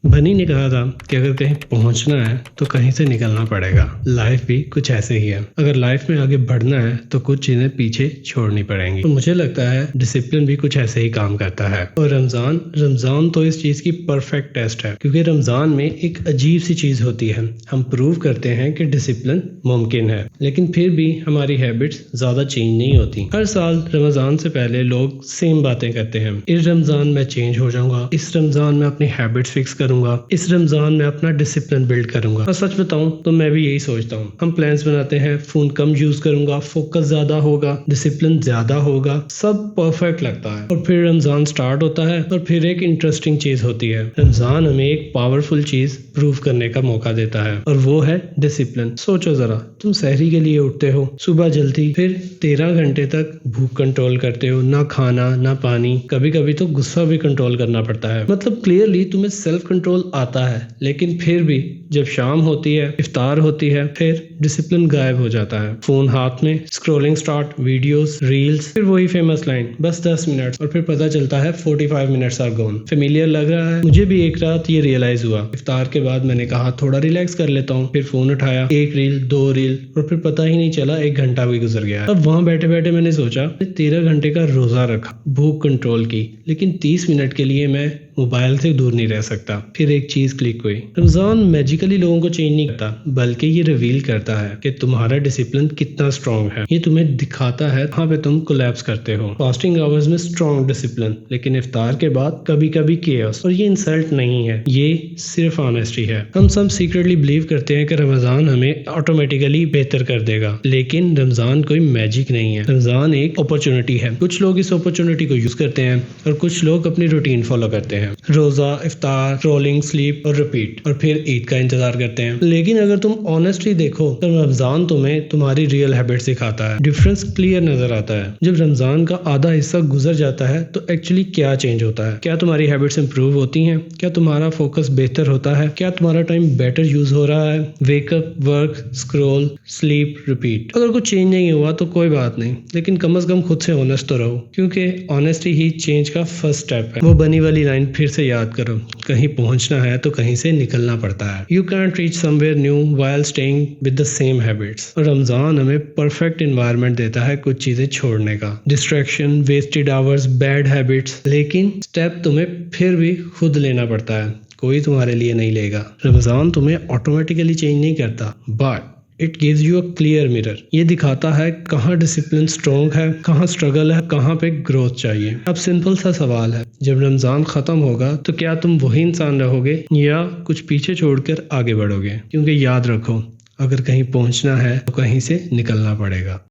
बनी ने कहा था कि अगर कहीं पहुंचना है तो कहीं से निकलना पड़ेगा। लाइफ भी कुछ ऐसे ही है। अगर लाइफ में आगे बढ़ना है तो कुछ चीजें पीछे छोड़नी पड़ेंगी। तो मुझे लगता है डिसिप्लिन भी कुछ ऐसे ही काम करता है। और रमजान तो इस चीज की परफेक्ट टेस्ट है, क्योंकि रमजान में एक अजीब सी चीज होती है। हम प्रूव करते हैं कि डिसिप्लिन मुमकिन है, लेकिन फिर भी हमारी हैबिट्स ज्यादा चेंज नहीं होती। हर साल रमजान से पहले लोग सेम बातें करते हैं। इस रमजान में चेंज हो जाऊंगा, इस रमजान में अपनी हैबिट्स फिक्स करूंगा, इस रमजान में अपना डिसिप्लिन बिल्ड करूंगा। और सच बताऊं तो मैं भी यही सोचता हूँ। हम प्लान्स बनाते हैं, फोन कम यूज करूंगा, फोकस ज्यादा होगा, डिसिप्लिन ज्यादा होगा, सब परफेक्ट लगता है। और फिर रमजान स्टार्ट होता है और फिर एक इंटरेस्टिंग चीज होती है। रमजान हमें एक पावरफुल चीज प्रूव करने का मौका देता है, और वो है डिसिप्लिन। सोचो जरा, तुम सहरी के लिए उठते हो सुबह जल्दी, फिर 13 घंटे तक भूख कंट्रोल करते हो, ना खाना ना पानी, कभी कभी तो गुस्सा भी कंट्रोल करना पड़ता है। मतलब क्लियरली तुम्हें सेल्फ कंट्रोल आता है, लेकिन फिर भी जब शाम होती है, इफ्तार होती है, फिर डिसिप्लिन गायब हो जाता है। फोन हाथ में, स्क्रॉलिंग स्टार्ट, वीडियोस, रील्स, फिर वही फेमस लाइन, बस 10 मिनट, और फिर पता चलता है 45 मिनट्स आर गॉन। फेमिलियर लग रहा है। मुझे भी एक रात ये रियलाइज हुआ। इफ्तार के बाद मैंने कहा थोड़ा रिलैक्स कर लेता हूँ, फिर फोन उठाया, एक रील, 2 रील, और फिर पता ही नहीं चला 1 घंटा भी गुजर गया। अब वहां बैठे बैठे मैंने सोचा 13 घंटे का रोजा रखा, भूख कंट्रोल की, लेकिन 30 मिनट के लिए मैं मोबाइल से दूर नहीं रह सकता। फिर एक चीज क्लिक हुई। रमजान मैजिकली लोगों को चेंज नहीं करता, बल्कि ये रिवील करता है कि तुम्हारा डिसिप्लिन कितना स्ट्रांग है। ये तुम्हें दिखाता है कहाँ पे तुम कोलैप्स करते हो। फास्टिंग आवर्स में स्ट्रांग डिसिप्लिन, लेकिन इफ्तार के बाद कभी कभी केओस। और ये इंसल्ट नहीं है, ये सिर्फ ऑनेस्टी है। हम सब सीक्रेटली बिलीव करते हैं कि रमजान हमें ऑटोमेटिकली बेहतर कर देगा, लेकिन रमजान कोई मैजिक नहीं है। रमजान एक अपॉर्चुनिटी है। कुछ लोग इस अपॉर्चुनिटी को यूज करते हैं और कुछ लोग अपनी रूटीन फॉलो करते हैं। रोजा, इफ्तार, स्क्रॉलिंग, स्लीप और रिपीट, और फिर ईद का इंतजार करते हैं। लेकिन अगर तुम ऑनेस्टली देखो तो रमजान तुम्हें तुम्हारी रियल हैबिट सिखाता है। डिफरेंस क्लियर नजर आता है। जब रमजान का आधा हिस्सा गुजर जाता है तो एक्चुअली क्या चेंज होता है? क्या तुम्हारी हैबिट्स इंप्रूव होती हैं? क्या तुम्हारा फोकस बेहतर होता है? क्या तुम्हारा टाइम बेटर यूज हो रहा है? Wake up, work, scroll, sleep, repeat. अगर कुछ चेंज नहीं हुआ तो कोई बात नहीं, लेकिन कम से कम खुद से ऑनेस्ट तो रहो, क्योंकि ऑनेस्टी ही चेंज का फर्स्ट स्टेप है। वो बनी वाली लाइन फिर से याद करो, कहीं पहुंचना है तो कहीं से निकलना पड़ता है। You can't reach somewhere new while staying with the same habits. और रमजान हमें परफेक्ट एनवायरनमेंट देता है कुछ चीजें छोड़ने का। Distraction, wasted hours, bad habits, लेकिन स्टेप तुम्हें फिर भी खुद लेना पड़ता है, कोई तुम्हारे लिए नहीं लेगा। रमजान तुम्हें ऑटोमेटिकली चेंज नहीं करता, but it gives you a clear mirror. ये दिखाता है कहाँ डिसिप्लिन स्ट्रॉन्ग है, कहाँ स्ट्रगल है, कहाँ पे ग्रोथ चाहिए। अब सिंपल सा सवाल है, जब रमजान खत्म होगा तो क्या तुम वही इंसान रहोगे या कुछ पीछे छोड़कर आगे बढ़ोगे? क्योंकि याद रखो, अगर कहीं पहुंचना है तो कहीं से निकलना पड़ेगा।